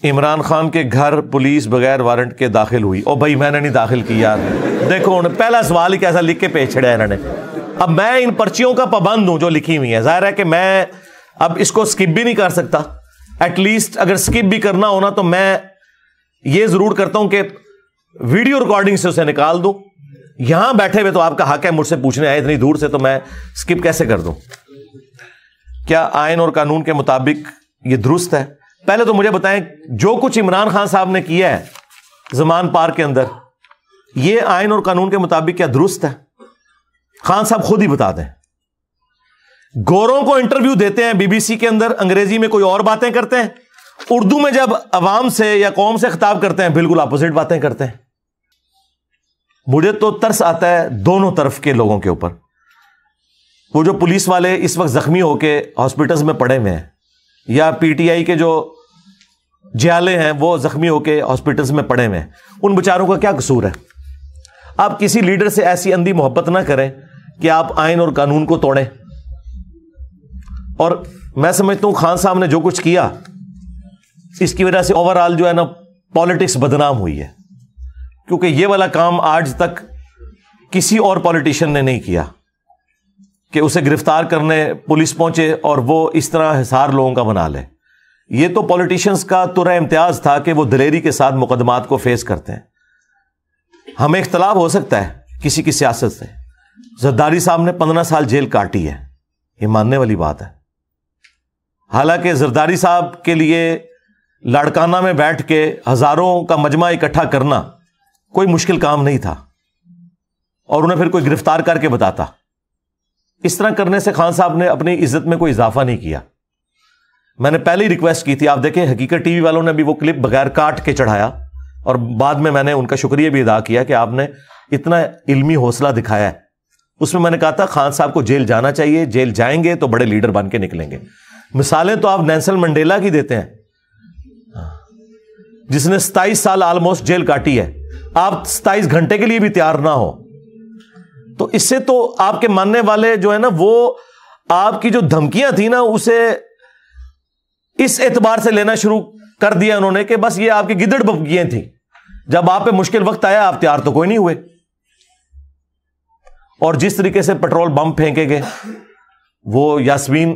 عمران خان کے گھر پولیس بغیر وارنٹ کے داخل ہوئی. او بھائی میں نے نہیں داخل کیا. دیکھو انہیں پہلا سوال ہی کیسا لکھ کے پیچ چھڑا ہے انہوں نے. اب میں ان پرچیوں کا پابند ہوں جو لکھی ہوئی ہیں. ظاہر ہے کہ میں اب اس کو سکپ بھی نہیں کر سکتا. ایٹ لیسٹ اگر سکپ بھی کرنا ہونا تو میں یہ ضرور کرتا ہوں کہ ویڈیو ریکارڈنگ سے اسے نکال دوں. یہاں بیٹھے ہوئے تو آپ کا حق ہے مجھ سے پوچھنے آئے اتنی دور سے, تو میں سکپ کیسے کر دوں؟ کیا آئین اور قانون کے مطابق یہ درست ہے؟ پہلے تو مجھے بتائیں جو کچھ عمران خان صاحب نے کیا ہے زمان پارک کے اندر, یہ آئین اور قانون کے مطابق کیا درست ہے؟ خان صاحب خود ہی بتا دیں. گوروں کو انٹرویو دیتے ہیں بی بی سی کے اندر, انگریزی میں کوئی اور باتیں کرتے ہیں, اردو میں جب عوام سے یا قوم سے خطاب کرتے ہیں بالکل اپوزٹ باتیں کرتے ہیں. مجھے تو ترس آتا ہے دونوں طرف کے لوگوں کے اوپر. وہ جو پولیس والے اس وقت زخمی ہو کے ہاسپٹلز میں پڑے ہوئے ہیں, یا پی ٹی آئی کے جو جیالے ہیں وہ زخمی ہو کے ہاسپٹلز میں پڑے ہوئے ہیں, ان بیچاروں کا کیا قصور ہے؟ آپ کسی لیڈر سے ایسی اندھی محبت نہ کریں کہ آپ آئین اور قانون کو توڑیں. اور میں سمجھتا ہوں خان صاحب نے جو کچھ کیا اس کی وجہ سے اوور آل جو ہے نا پالیٹکس بدنام ہوئی ہے, کیونکہ یہ والا کام آج تک کسی اور پالیٹیشین نے نہیں کیا کہ اسے گرفتار کرنے پولیس پہنچے اور وہ اس طرح حصار لوگوں کا بنا لے. یہ تو پالیٹیشنز کا ترہ امتیاز تھا کہ وہ دلیری کے ساتھ مقدمات کو فیس کرتے ہیں. ہمیں اختلاف ہو سکتا ہے کسی کی سیاست سے. زرداری صاحب نے 15 سال جیل کاٹی ہے, یہ ماننے والی بات ہے. حالانکہ زرداری صاحب کے لیے لاڑکانہ میں بیٹھ کے ہزاروں کا مجمع اکٹھا کرنا کوئی مشکل کام نہیں تھا, اور انہیں پھر کوئی گرفتار کر کے بتاتا. اس طرح کرنے سے خان صاحب نے اپنی عزت میں کوئی اضافہ نہیں کیا. میں نے پہلے ہی ریکویسٹ کی تھی, آپ دیکھیں حقیقت ٹی وی والوں نے بھی وہ کلپ بغیر کاٹ کے چڑھایا, اور بعد میں نے ان کا شکریہ بھی ادا کیا کہ آپ نے اتنا علمی حوصلہ دکھایا ہے. اس میں نے کہا تھا خان صاحب کو جیل جانا چاہیے, جیل جائیں گے تو بڑے لیڈر بن کے نکلیں گے. مثالیں تو آپ نیلسن منڈیلا کی دیتے ہیں جس نے 27 سال آلموسٹ جیل کاٹی ہے, آپ 27 گھنٹے کے لیے بھی تیار نہ ہو. تو اس سے تو آپ کے ماننے والے جو ہے نا وہ آپ کی جو دھمکیاں تھیں نا اسے اس اعتبار سے لینا شروع کر دیا انہوں نے کہ بس یہ آپ کی گدڑ بکیاں تھیں. جب آپ پہ مشکل وقت آیا آپ تیار تو کوئی نہیں ہوئے. اور جس طریقے سے پیٹرول بم پھینکے گئے, وہ یاسمین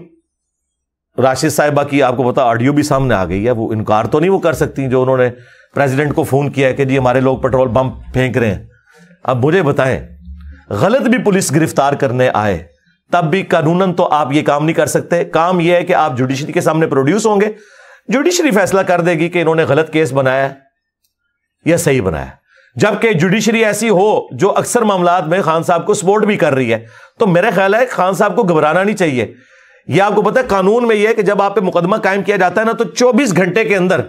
راشد صاحبہ کی آپ کو پتا آڈیو بھی سامنے آ گئی ہے, وہ انکار تو نہیں وہ کر سکتی جو انہوں نے پریزیڈنٹ کو فون کیا ہے کہ جی ہمارے لوگ پیٹرول بم پھینک رہے ہیں. اب مجھے بتائیں غلط بھی پولیس گرفتار کرنے آئے تب بھی قانوناً تو آپ یہ کام نہیں کر سکتے. کام یہ ہے کہ آپ جوڈیشری کے سامنے پروڈیوس ہوں گے, جوڈیشری فیصلہ کر دے گی کہ انہوں نے غلط کیس بنایا یا صحیح بنایا. جبکہ جوڈیشری ایسی ہو جو اکثر معاملات میں خان صاحب کو سپورٹ بھی کر رہی ہے, تو میرا خیال ہے خان صاحب کو گھبرانا نہیں چاہیے. یہ آپ کو پتا ہے قانون میں یہ ہے کہ جب آپ پہ مقدمہ قائم کیا جاتا ہے نا تو 24 گھنٹے کے اندر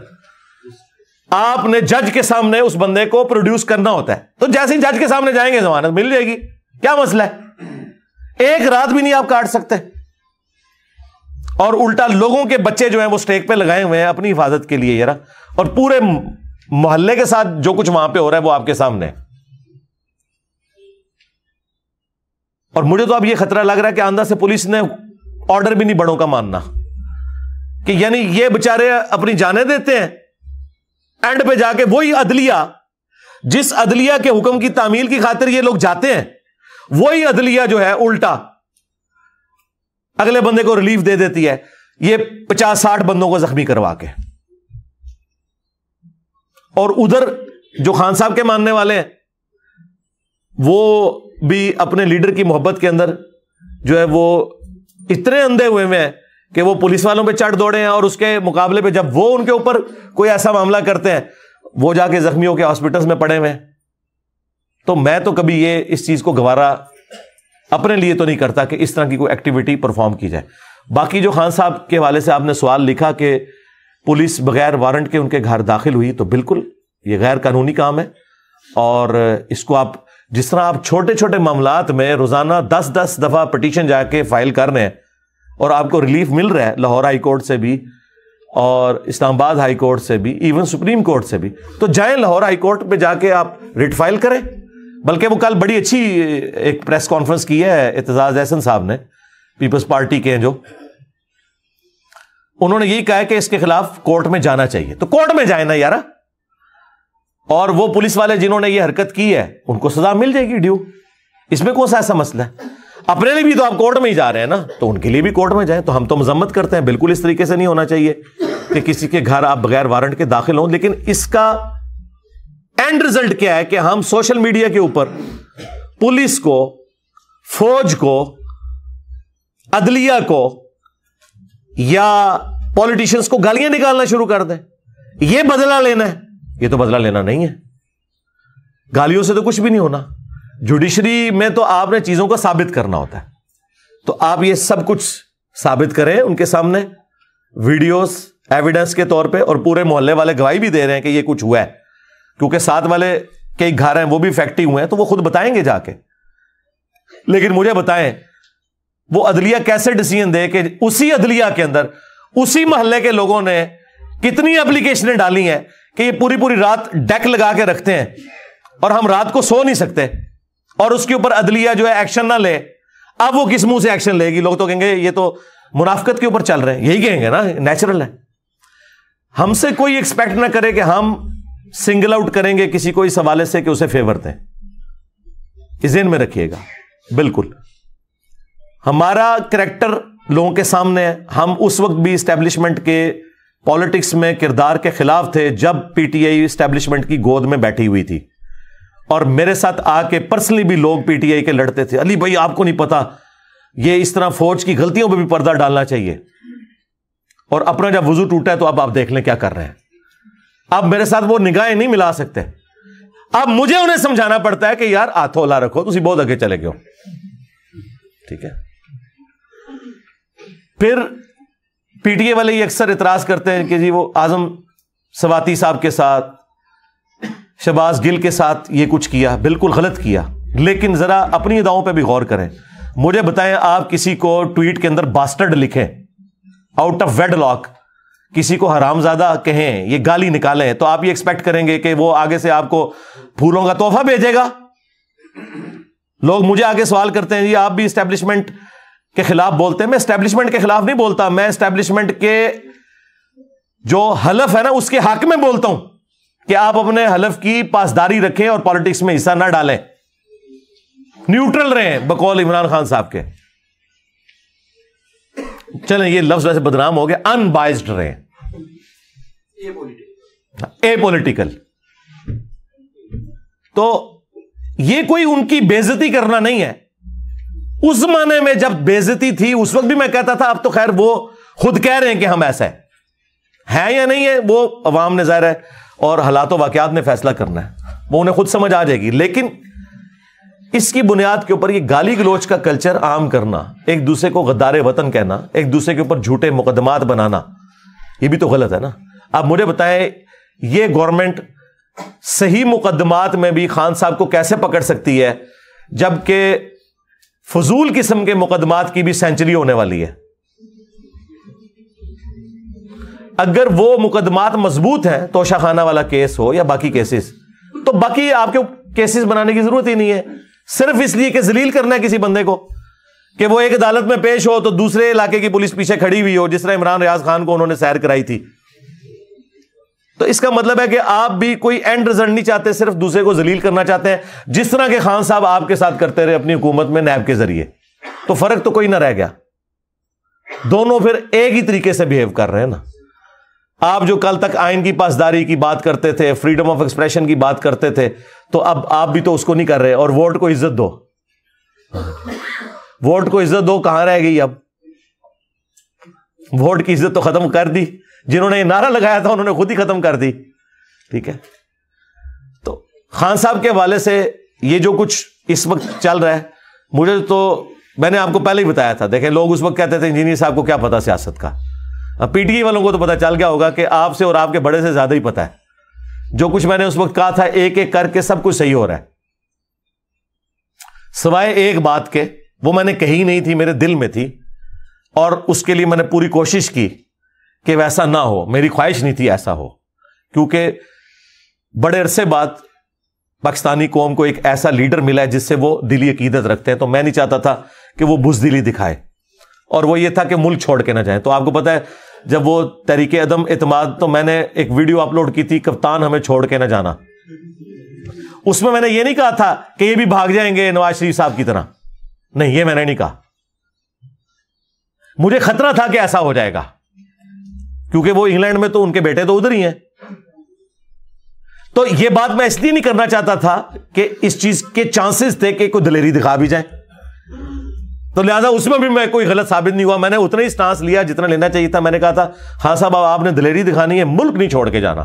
آپ نے جج کے سامنے اس بندے کو پروڈیوس کرنا ہوتا ہے. تو جیسے ہی جج کے سامنے جائیں گے ضمانت مل جائے گی. کیا مسئلہ ہے؟ ایک رات بھی نہیں آپ کاٹ سکتے. اور الٹا لوگوں کے بچے جو ہیں وہ سٹیک پہ لگائے ہوئے ہیں اپنی حفاظت کے لیے یار, اور پورے محلے کے ساتھ جو کچھ وہاں پہ ہو رہا ہے وہ آپ کے سامنے. اور مجھے تو اب یہ خطرہ لگ رہا ہے کہ آندھا سے پولیس نے آرڈر بھی نہیں بڑوں کا ماننا, کہ یعنی یہ بےچارے اپنی جانیں دیتے ہیں, اینڈ پہ جا کے وہی عدلیہ جس عدلیہ کے حکم کی تعمیل کی خاطر یہ لوگ جاتے ہیں, وہی عدلیہ جو ہے الٹا اگلے بندے کو ریلیف دے دیتی ہے, یہ 50-60 بندوں کو زخمی کروا کے. اور ادھر جو خان صاحب کے ماننے والے ہیں وہ بھی اپنے لیڈر کی محبت کے اندر جو ہے وہ اتنے اندھے ہوئے ہیں کہ وہ پولیس والوں پہ چڑھ دوڑے ہیں, اور اس کے مقابلے پہ جب وہ ان کے اوپر کوئی ایسا معاملہ کرتے ہیں وہ جا کے زخمیوں کے ہاسپٹلز میں پڑے ہوئے ہیں. تو میں تو کبھی یہ اس چیز کو گوارا اپنے لیے تو نہیں کرتا کہ اس طرح کی کوئی ایکٹیویٹی پرفارم کی جائے. باقی جو خان صاحب کے حوالے سے آپ نے سوال لکھا کہ پولیس بغیر وارنٹ کے ان کے گھر داخل ہوئی, تو بالکل یہ غیر قانونی کام ہے. اور اس کو آپ جس طرح آپ چھوٹے چھوٹے معاملات میں روزانہ 10 دفعہ پٹیشن جا کے فائل کر رہے ہیں اور آپ کو ریلیف مل رہا ہے لاہور ہائی کورٹ سے بھی اور اسلام آباد ہائی کورٹ سے بھی, ایون سپریم کورٹ سے بھی, تو جائیں لاہور ہائی کورٹ پہ جا کے آپ ریٹ فائل کریں. بلکہ وہ کل بڑی اچھی ایک پریس کانفرنس کی ہے اعتزاز احسن صاحب نے, پیپلز پارٹی کے ہیں جو, انہوں نے یہی کہا کہ اس کے خلاف کورٹ میں جانا چاہیے. تو کورٹ میں جائیں نا یار. اور وہ پولیس والے جنہوں نے یہ حرکت کی ہے ان کو سزا مل جائے گی ڈیو. اس میں کون سا ایسا مسئلہ ہے؟ اپنے لیے بھی تو آپ کورٹ میں ہی جا رہے ہیں نا, تو ان کے لیے بھی کورٹ میں جائیں. تو ہم تو مذمت کرتے ہیں, بالکل اس طریقے سے نہیں ہونا چاہیے کہ کسی کے گھر آپ بغیر وارنٹ کے داخل ہوں. لیکن اس کا اینڈ ریزلٹ کیا ہے کہ ہم سوشل میڈیا کے اوپر پولیس کو, فوج کو, عدلیہ کو یا پولیٹیشنز کو گالیاں نکالنا شروع کر دیں. یہ بدلہ لینا ہے. یہ تو بدلہ لینا نہیں ہے. گالیوں سے تو کچھ بھی نہیں ہونا. جوڈیشری میں تو آپ نے چیزوں کو ثابت کرنا ہوتا ہے. تو آپ یہ سب کچھ ثابت کریں ان کے سامنے, ویڈیوز ایویڈنس کے طور پہ, اور پورے محلے والے گواہی بھی دے رہے ہیں کہ یہ کچھ ہوا ہے, کیونکہ ساتھ والے کئی گھر ہیں وہ بھی افیکٹو ہوئے ہیں, تو وہ خود بتائیں گے جا کے. لیکن مجھے بتائیں وہ عدلیہ کیسے ڈیسیژن دے کہ اسی عدلیہ کے اندر اسی محلے کے لوگوں نے کتنی اپلیکیشنیں ڈالی ہیں کہ یہ پوری پوری رات ڈیک لگا کے رکھتے ہیں اور ہم رات کو سو نہیں سکتے, اور اس کے اوپر عدلیہ جو ہے ایکشن نہ لے. اب وہ کس منہ سے ایکشن لے گی؟ لوگ تو کہیں گے یہ تو منافقت کے اوپر چل رہے ہیں. یہی کہیں گے نا, نیچرل ہے. ہم سے کوئی ایکسپیکٹ نہ کرے کہ ہم سنگل آؤٹ کریں گے کسی کو اس حوالے سے کہ اسے فیور دیں. اس ذہن میں رکھیے گا. بالکل ہمارا کریکٹر لوگوں کے سامنے ہے. ہم اس وقت بھی اسٹیبلشمنٹ کے پالیٹکس میں کردار کے خلاف تھے جب پی ٹی آئی اسٹیبلشمنٹ کی گود میں بیٹھی ہوئی تھی, اور میرے ساتھ آ کے پرسنلی بھی لوگ پی ٹی آئی کے لڑتے تھے. علی بھائی آپ کو نہیں پتا, یہ اس طرح فوج کی غلطیوں پہ بھی پردہ ڈالنا چاہیے. اور اپنا جب وضو ٹوٹا ہے تو اب آپ دیکھ لیں کیا کر رہے ہیں. اب میرے ساتھ وہ نگاہیں نہیں ملا سکتے. اب مجھے انہیں سمجھانا پڑتا ہے کہ یار ہاتھوں ہلا رکھو, تسی بہت آگے چلے گئے ہو. ٹھیک ہے. پھر پی ٹی اے والے یہ اکثر اعتراض کرتے ہیں کہ جی وہ اعظم سواتی صاحب کے ساتھ, شہباز گل کے ساتھ یہ کچھ کیا. بالکل غلط کیا, لیکن ذرا اپنی اداؤں پہ بھی غور کریں. مجھے بتائیں, آپ کسی کو ٹویٹ کے اندر باسٹرڈ لکھیں, آؤٹ آف ویڈ لاک کسی کو حرامزادہ کہیں, یہ گالی نکالیں, تو آپ یہ ایکسپیکٹ کریں گے کہ وہ آگے سے آپ کو پھولوں کا تحفہ بھیجے گا؟ لوگ مجھے آگے سوال کرتے ہیں جی آپ بھی اسٹیبلشمنٹ کے خلاف بولتے ہیں. میں اسٹیبلشمنٹ کے خلاف نہیں بولتا, میں اسٹیبلشمنٹ کے جو حلف ہے نا اس کے حق میں بولتا ہوں کہ آپ اپنے حلف کی پاسداری رکھیں اور پالیٹکس میں حصہ نہ ڈالیں, نیوٹرل رہیں بقول عمران خان صاحب کے. چلیں یہ لفظ ویسے بدنام ہو گیا, ان بائزڈ رہیں, اے پولیٹیکل. تو یہ کوئی ان کی بے عزتی کرنا نہیں ہے. اس زمانے میں جب بے عزتی تھی اس وقت بھی میں کہتا تھا, اب تو خیر وہ خود کہہ رہے ہیں کہ ہم ایسا ہے یا نہیں ہے, وہ عوام نے ظاہر ہے اور حالات و واقعات نے فیصلہ کرنا ہے, وہ انہیں خود سمجھ آ جائے گی. لیکن اس کی بنیاد کے اوپر یہ گالی گلوچ کا کلچر عام کرنا, ایک دوسرے کو غدار وطن کہنا, ایک دوسرے کے اوپر جھوٹے مقدمات بنانا, یہ بھی تو غلط ہے نا. آپ مجھے بتائیں یہ گورنمنٹ صحیح مقدمات میں بھی خان صاحب کو کیسے پکڑ سکتی ہے جبکہ فضول قسم کے مقدمات کی بھی سینچری ہونے والی ہے؟ اگر وہ مقدمات مضبوط ہیں, توشہ خانہ والا کیس ہو یا باقی کیسز, تو باقی آپ کے کیسز بنانے کی ضرورت ہی نہیں ہے. صرف اس لیے کہ ذلیل کرنا ہے کسی بندے کو کہ وہ ایک عدالت میں پیش ہو تو دوسرے علاقے کی پولیس پیچھے کھڑی ہوئی ہو, جس طرح عمران ریاض خان کو انہوں نے سیر کرائی تھی. تو اس کا مطلب ہے کہ آپ بھی کوئی اینڈ رزلٹ نہیں چاہتے, صرف دوسرے کو ذلیل کرنا چاہتے ہیں, جس طرح کے خان صاحب آپ کے ساتھ کرتے رہے اپنی حکومت میں نیب کے ذریعے. تو فرق تو کوئی نہ رہ گیا, دونوں پھر ایک ہی طریقے سے بہیو کر رہے ہیں نا. آپ جو کل تک آئین کی پاسداری کی بات کرتے تھے, فریڈم آف ایکسپریشن کی بات کرتے تھے, تو اب آپ بھی تو اس کو نہیں کر رہے. اور ووٹ کو عزت دو, ووٹ کو عزت دو کہاں رہ گئی؟ اب ووٹ کی عزت تو ختم کر دی, جنہوں نے یہ نعرہ لگایا تھا انہوں نے خود ہی ختم کر دی. ٹھیک ہے. تو خان صاحب کے حوالے سے یہ جو کچھ اس وقت چل رہا ہے, مجھے تو میں نے آپ کو پہلے ہی بتایا تھا. دیکھیں لوگ اس وقت کہتے تھے انجینئر صاحب کو کیا پتا سیاست کا. اب پی ٹی آئی والوں کو تو پتا چل گیا ہوگا کہ آپ سے اور آپ کے بڑے سے زیادہ ہی پتا ہے. جو کچھ میں نے اس وقت کہا تھا ایک ایک کر کے سب کچھ صحیح ہو رہا ہے, سوائے ایک بات کے, وہ میں نے کہی نہیں تھی, میرے دل میں تھی, اور اس کے لیے میں نے پوری کوشش کی کہ ویسا نہ ہو. میری خواہش نہیں تھی ایسا ہو, کیونکہ بڑے عرصے بعد پاکستانی قوم کو ایک ایسا لیڈر ملا ہے جس سے وہ دلی عقیدت رکھتے ہیں. تو میں نہیں چاہتا تھا کہ وہ بزدلی دکھائے, اور وہ یہ تھا کہ ملک چھوڑ کے نہ جائیں. تو آپ کو پتا ہے جب وہ تحریک عدم اعتماد، تو میں نے ایک ویڈیو اپلوڈ کی تھی، کپتان ہمیں چھوڑ کے نہ جانا. اس میں نے یہ نہیں کہا تھا کہ یہ بھی بھاگ جائیں گے نواز شریف صاحب کی طرح، نہیں، یہ میں نے نہیں کہا. مجھے خطرہ تھا کہ ایسا ہو جائے گا، کیونکہ وہ انگلینڈ میں تو ان کے بیٹے تو ادھر ہی ہیں. تو یہ بات میں اس لیے نہیں کرنا چاہتا تھا کہ اس چیز کے چانسز تھے کہ کوئی دلیری دکھا بھی جائے، تو لہذا اس میں بھی میں کوئی غلط ثابت نہیں ہوا. میں نے اتنا ہی سٹانس لیا جتنا لینا چاہیے تھا. میں نے کہا تھا ہاں صاحب آپ نے دلیری دکھانی ہے، ملک نہیں چھوڑ کے جانا،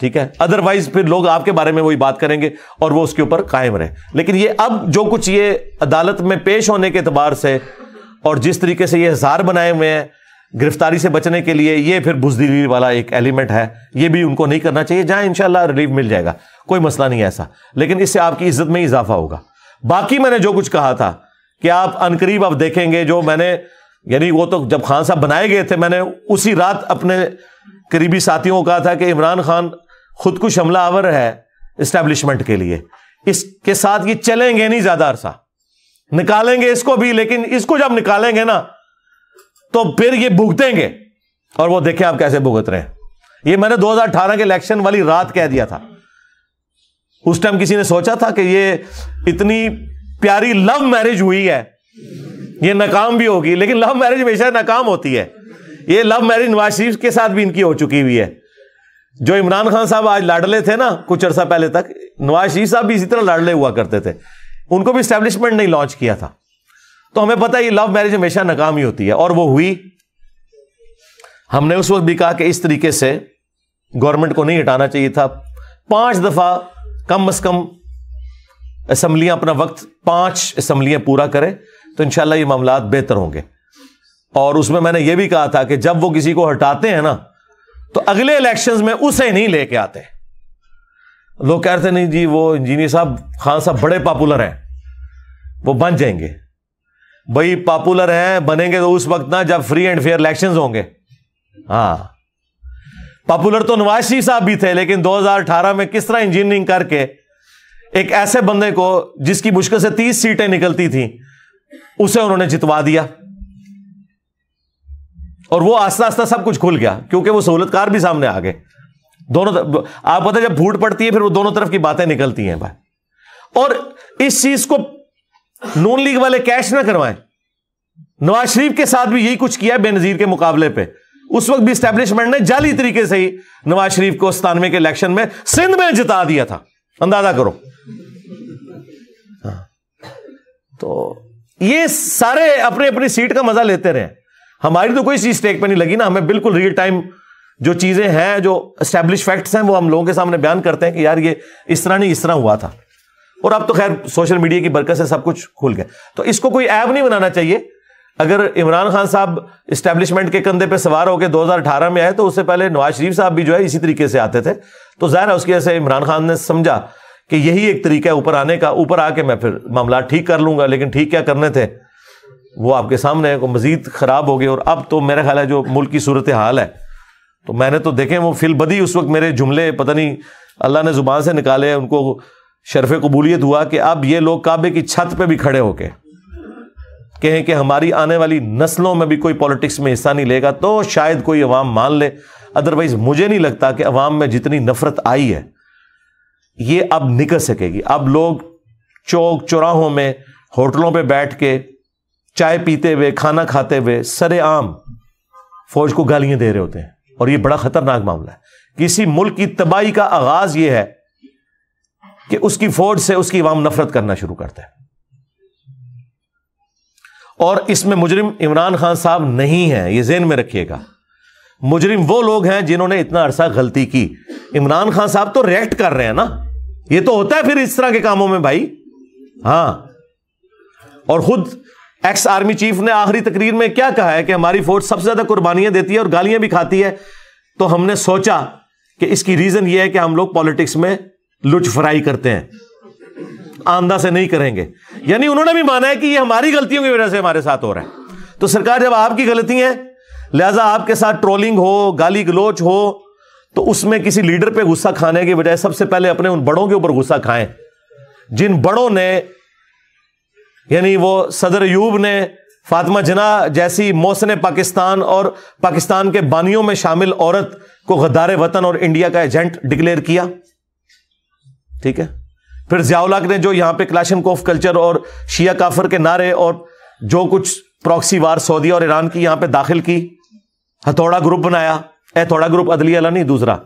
ٹھیک ہے، ادروائز پھر لوگ آپ کے بارے میں وہی بات کریں گے اور وہ اس کے اوپر قائم رہے. لیکن یہ اب جو کچھ یہ عدالت میں پیش ہونے کے اعتبار سے اور جس طریقے سے یہ ہزار بنائے ہوئے ہیں گرفتاری سے بچنے کے لیے، یہ پھر بزدلی والا ایک ایلیمنٹ ہے. یہ بھی ان کو نہیں کرنا چاہیے. جہاں انشاءاللہ ریلیف مل جائے گا، کوئی مسئلہ نہیں ایسا، لیکن اس سے آپ کی عزت میں اضافہ ہوگا. باقی میں نے جو کچھ کہا تھا کہ آپ عنقریب اب دیکھیں گے، جو میں نے یعنی وہ تو جب خان صاحب بنائے گئے تھے، میں نے اسی رات اپنے قریبی ساتھیوں کو کہا تھا کہ عمران خان خود کش حملہ آور ہے اسٹیبلشمنٹ کے لیے، اس کے ساتھ یہ چلیں گے نہیں زیادہ عرصہ، نکالیں گے اس کو بھی، لیکن اس کو جب نکالیں گے نا تو پھر یہ بھگتیں گے، اور وہ دیکھیں آپ کیسے بھگت رہے ہیں. یہ میں نے 2018 کے الیکشن والی رات کہہ دیا تھا. اس ٹائم کسی نے سوچا تھا کہ یہ اتنی پیاری لو میرج ہوئی ہے، یہ ناکام بھی ہوگی؟ لیکن لو میرج ہمیشہ ناکام ہوتی ہے. یہ لو میرج نواز شریف کے ساتھ بھی ان کی ہو چکی ہوئی ہے. جو عمران خان صاحب آج لاڈلے تھے نا کچھ عرصہ پہلے تک، نواز شریف صاحب بھی اسی طرح لاڈلے ہوا کرتے تھے. ان کو بھی اسٹیبلشمنٹ نہیں لانچ کیا تھا. تو ہمیں پتہ ہے یہ لو میرج ہمیشہ ناکام ہی ہوتی ہے، اور وہ ہوئی. ہم نے اس وقت بھی کہا کہ اس طریقے سے گورنمنٹ کو نہیں ہٹانا چاہیے تھا. 5 دفعہ کم از کم اسمبلیاں اپنا وقت 5 اسمبلیاں پورا کرے تو انشاءاللہ یہ معاملات بہتر ہوں گے. اور اس میں نے یہ بھی کہا تھا کہ جب وہ کسی کو ہٹاتے ہیں نا تو اگلے الیکشنز میں اسے نہیں لے کے آتے. لوگ کہتے نہیں جی وہ انجینئر صاحب خان صاحب بڑے پاپولر ہیں، وہ بن جائیں گے. بھائی پاپولر ہیں، بنیں گے تو اس وقت نا جب فری اینڈ فیئر الیکشنز ہوں گے. ہاں پاپولر تو نواز شریف صاحب بھی تھے، لیکن 2018 میں کس طرح انجینئرنگ کر کے ایک ایسے بندے کو جس کی مشکل سے 30 سیٹیں نکلتی تھیں اسے انہوں نے جتوا دیا. اور وہ آہستہ آہستہ سب کچھ کھل گیا کیونکہ وہ سہولت کار بھی سامنے آ گئے. دونوں آپ پتہ جب پھوٹ پڑتی ہے پھر وہ دونوں طرف کی باتیں نکلتی ہیں بھائی. اور اس چیز کو نون لیگ والے کیش نہ کروائیں. نواز شریف کے ساتھ بھی یہی کچھ کیا بے نظیر کے مقابلے پہ. اس وقت بھی اسٹیبلشمنٹ نے جعلی طریقے سے ہی نواز شریف کو 97 کے الیکشن میں سندھ میں جتا دیا تھا. اندازہ کرو. تو یہ سارے اپنی اپنی سیٹ کا مزہ لیتے رہے. ہماری تو کوئی چیز اسٹیک پہ نہیں لگی نا. ہمیں بالکل ریئل ٹائم جو چیزیں ہیں، جو اسٹیبلش فیکٹس ہیں، وہ ہم لوگوں کے سامنے بیان کرتے ہیں کہ یار یہ اس طرح نہیں، اس طرح ہوا تھا. اور اب تو خیر سوشل میڈیا کی برکت سے سب کچھ کھل گیا. تو اس کو کوئی عیب نہیں بنانا چاہیے. اگر عمران خان صاحب اسٹیبلشمنٹ کے کندھے پہ سوار ہو کے 2018 میں آئے تو اس سے پہلے نواز شریف صاحب بھی جو ہے اسی طریقے سے آتے تھے. تو ظاہر ہے اس کی وجہ سے عمران خان نے سمجھا کہ یہی ایک طریقہ ہے اوپر آنے کا. اوپر آ کے میں پھر معاملات ٹھیک کر لوں گا. لیکن ٹھیک کیا کرنے تھے وہ آپ کے سامنے ہے. مزید خراب ہو گئے. اور اب تو میرا خیال ہے جو ملک کی صورتحال ہے، تو میں نے تو دیکھیں وہ فی البدی اس وقت میرے جملے پتہ نہیں اللہ نے زبان سے نکالے، ان کو شرف قبولیت ہوا کہ اب یہ لوگ کعبے کی چھت پہ بھی کھڑے ہو کے کہیں کہ ہماری آنے والی نسلوں میں بھی کوئی پالیٹکس میں حصہ نہیں لے گا تو شاید کوئی عوام مان لے. ادروائز مجھے نہیں لگتا کہ عوام میں جتنی نفرت آئی ہے یہ اب نکل سکے گی. اب لوگ چوک چوراہوں میں ہوٹلوں پہ بیٹھ کے چائے پیتے ہوئے، کھانا کھاتے ہوئے سر عام فوج کو گالیاں دے رہے ہوتے ہیں. اور یہ بڑا خطرناک معاملہ ہے. کسی ملک کی تباہی کا آغاز یہ ہے کہ اس کی فوج سے اس کی عوام نفرت کرنا شروع کرتا ہے. اور اس میں مجرم عمران خان صاحب نہیں ہے، یہ ذہن میں رکھیے گا. مجرم وہ لوگ ہیں جنہوں نے اتنا عرصہ غلطی کی. عمران خان صاحب تو ریئیکٹ کر رہے ہیں نا. یہ تو ہوتا ہے پھر اس طرح کے کاموں میں بھائی. ہاں اور خود ایکس آرمی چیف نے آخری تقریر میں کیا کہا ہے کہ ہماری فوج سب سے زیادہ قربانیاں دیتی ہے اور گالیاں بھی کھاتی ہے. تو ہم نے سوچا کہ اس کی ریزن یہ ہے کہ ہم لوگ پالیٹکس میں لچ فرائی کرتے ہیں، آندہ سے نہیں کریں گے. یعنی انہوں نے بھی مانا ہے کہ یہ ہماری غلطیوں کی وجہ سے ہمارے ساتھ ہو رہا ہے. تو سرکار جب آپ کی غلطی ہے لہذا آپ کے ساتھ ٹرولنگ ہو، گالی گلوچ ہو، تو اس میں کسی لیڈر پہ غصہ کھانے کی بجائے سب سے پہلے اپنے ان بڑوں کے اوپر غصہ کھائیں جن بڑوں نے، یعنی وہ صدر ایوب نے فاطمہ جناح جیسی محسن پاکستان اور پاکستان کے بانیوں میں شامل عورت کو غدار وطن اور انڈیا کا ایجنٹ ڈکلیئر کیا. ٹھیک ہے. پھر ضیاء الحق نے جو یہاں پہ کلاشن کوف کلچر اور شیعہ کافر کے نعرے اور جو کچھ پراکسی وار سعودیہ اور ایران کی یہاں پہ داخل کی, ہتھوڑا گروپ بنایا. ہتھوڑا گروپ عدلیہ والا نہیں, دوسرا.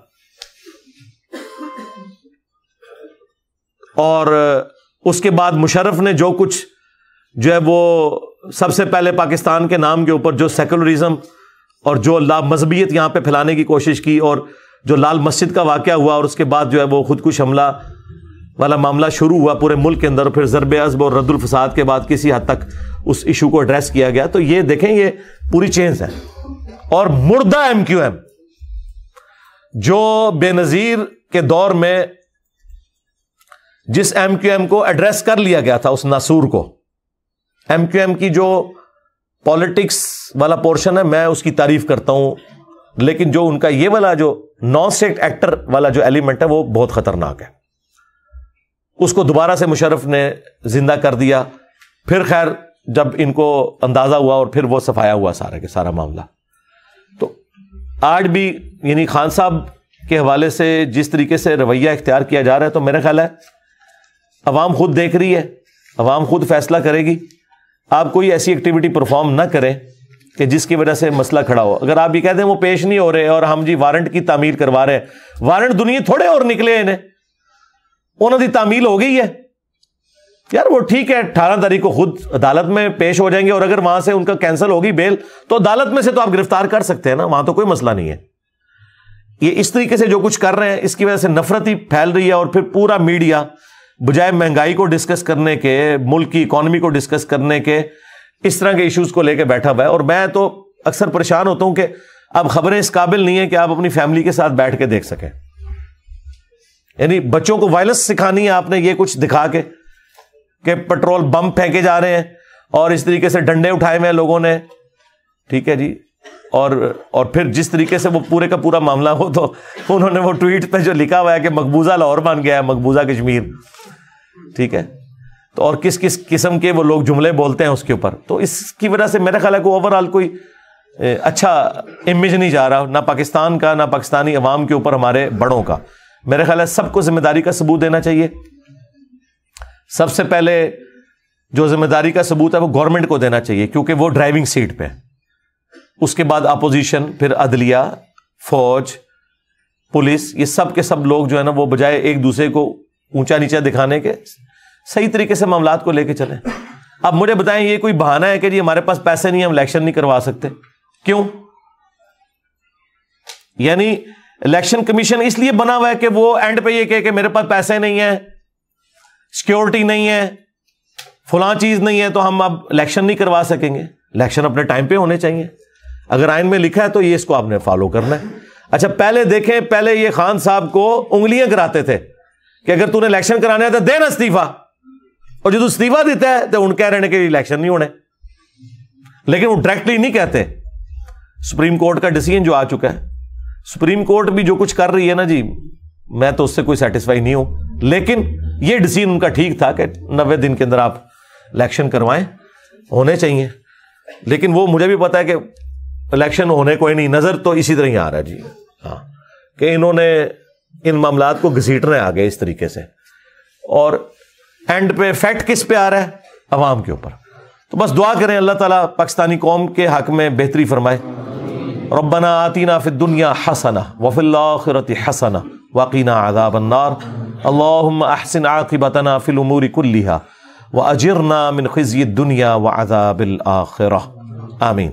اور اس کے بعد مشرف نے جو کچھ جو ہے وہ سب سے پہلے پاکستان کے نام کے اوپر جو سیکولرزم اور جو لا مذہبیت یہاں پہ پھیلانے کی کوشش کی, اور جو لال مسجد کا واقعہ ہوا, اور اس کے بعد جو ہے وہ خودکش حملہ والا معاملہ شروع ہوا پورے ملک کے اندر, پھر ضرب عضب اور رد الفساد کے بعد کسی حد تک اس ایشو کو ایڈریس کیا گیا. تو یہ دیکھیں یہ پوری چینز ہے. اور مردہ ایم کیو ایم جو بے نظیر کے دور میں جس ایم کیو ایم کو ایڈریس کر لیا گیا تھا, اس ناسور کو, ایم کیو ایم کی جو پالیٹکس والا پورشن ہے میں اس کی تعریف کرتا ہوں, لیکن جو ان کا یہ والا جو نان اسٹیٹ ایکٹر والا جو ایلیمنٹ ہے وہ بہت خطرناک ہے. اس کو دوبارہ سے مشرف نے زندہ کر دیا. پھر خیر جب ان کو اندازہ ہوا اور پھر وہ صفایا ہوا سارا کے سارا معاملہ. تو آج بھی یعنی خان صاحب کے حوالے سے جس طریقے سے رویہ اختیار کیا جا رہا ہے, تو میرا خیال ہے عوام خود دیکھ رہی ہے, عوام خود فیصلہ کرے گی. آپ کوئی ایسی ایکٹیویٹی پرفارم نہ کریں کہ جس کی وجہ سے مسئلہ کھڑا ہو. اگر آپ یہ کہتے ہیں وہ پیش نہیں ہو رہے اور ہم جی وارنٹ کی تعمیل کروا رہے ہیں, وارنٹ دنیا تھوڑے اور نکلے انہیں, انہوں کی تعمیل ہو گئی ہے یار. وہ ٹھیک ہے 18 تاریخ کو خود عدالت میں پیش ہو جائیں گے, اور اگر وہاں سے ان کا کینسل ہوگی بیل تو عدالت میں سے تو آپ گرفتار کر سکتے ہیں نا, وہاں تو کوئی مسئلہ نہیں ہے. یہ اس طریقے سے جو کچھ کر رہے ہیں اس کی وجہ سے نفرت ہی پھیل رہی ہے. اور پھر پورا میڈیا بجائے مہنگائی کو ڈسکس کرنے کے, ملک کی اکانومی کو ڈسکس کرنے کے, اس طرح کے ایشوز کو لے کے بیٹھا ہوا ہے. اور میں تو اکثر پریشان ہوتا ہوں کہ اب خبریں اس قابل نہیں ہیں کہ آپ اپنی فیملی کے ساتھ بیٹھ کے دیکھ سکیں. یعنی بچوں کو وائلنس سکھانی ہے آپ نے یہ کچھ دکھا کے کہ پٹرول بم پھینکے جا رہے ہیں اور اس طریقے سے ڈنڈے اٹھائے ہوئے ہیں لوگوں نے. ٹھیک ہے جی. اور پھر جس طریقے سے وہ پورے کا پورا معاملہ ہو, تو انہوں نے وہ ٹویٹ پہ جو لکھا ہوا ہے کہ مقبوضہ لاہور بن گیا ہے, مقبوضہ کشمیر. ٹھیک ہے. تو اور کس کس قسم کے وہ لوگ جملے بولتے ہیں اس کے اوپر. تو اس کی وجہ سے میرا خیال ہے کہ اوور آل کوئی اچھا امیج نہیں جا رہا, نہ پاکستان کا نہ پاکستانی عوام کے اوپر ہمارے بڑوں کا. میرے خیال ہے سب کو ذمہ داری کا ثبوت دینا چاہیے. سب سے پہلے جو ذمہ داری کا ثبوت ہے وہ گورنمنٹ کو دینا چاہیے, کیونکہ وہ ڈرائیونگ سیٹ پہ. اس کے بعد اپوزیشن, پھر عدلیہ, فوج, پولیس, یہ سب کے سب لوگ جو ہے نا وہ بجائے ایک دوسرے کو اونچا نیچا دکھانے کے صحیح طریقے سے معاملات کو لے کے چلیں. اب مجھے بتائیں یہ کوئی بہانہ ہے کہ جی ہمارے پاس پیسے نہیں, ہم الیکشن نہیں کروا سکتے؟ کیوں؟ یعنی الیکشن کمیشن اس لیے بنا ہوا ہے کہ وہ اینڈ پہ یہ کہ میرے پاس پیسے نہیں ہیں, سیکیورٹی نہیں ہے, فلاں چیز نہیں ہے, تو ہم اب الیکشن نہیں کروا سکیں گے. الیکشن اپنے ٹائم پہ ہونے چاہیے. اگر آئین میں لکھا ہے تو یہ اس کو آپ نے فالو کرنا ہے. اچھا پہلے دیکھیں, پہلے یہ خان صاحب کو انگلیاں کراتے تھے کہ اگر تو نے الیکشن کرانا ہے تو دے نا استعفیٰ, اور جو استعفیٰ دیتا ہے تو ان کہہ رہے ہیں کہ الیکشن نہیں ہونے, لیکن وہ ڈائریکٹلی نہیں کہتے. سپریم کورٹ کا ڈیسیژن جو آ چکا ہے, سپریم کورٹ بھی جو کچھ کر رہی ہے نا جی, میں تو اس سے کوئی سیٹسفائی نہیں ہوں, لیکن یہ ڈیسیژن ان کا ٹھیک تھا کہ 90 دن کے اندر آپ الیکشن کروائیں, ہونے چاہیے. لیکن وہ مجھے بھی پتا ہے کہ الیکشن ہونے کوئی نہیں, نظر تو اسی طرح ہی آ رہا ہے جی. ہاں کہ انہوں نے ان معاملات کو گھسیٹنا ہے آگے اس طریقے سے, اور اینڈ پہ فیکٹ کس پہ آ رہا ہے؟ عوام کے اوپر. تو بس دعا کریں اللہ تعالیٰ پاکستانی قوم کے حق میں بہتری فرمائے. ربنا آتینا فی الدنیا حسنہ وفی الآخرۃ حسنہ وقنا عذاب النار. اللہم احسن عاقبتنا فی الامور کلہا واجرنا من خزی الدنیا وعذاب الآخرہ. آمین.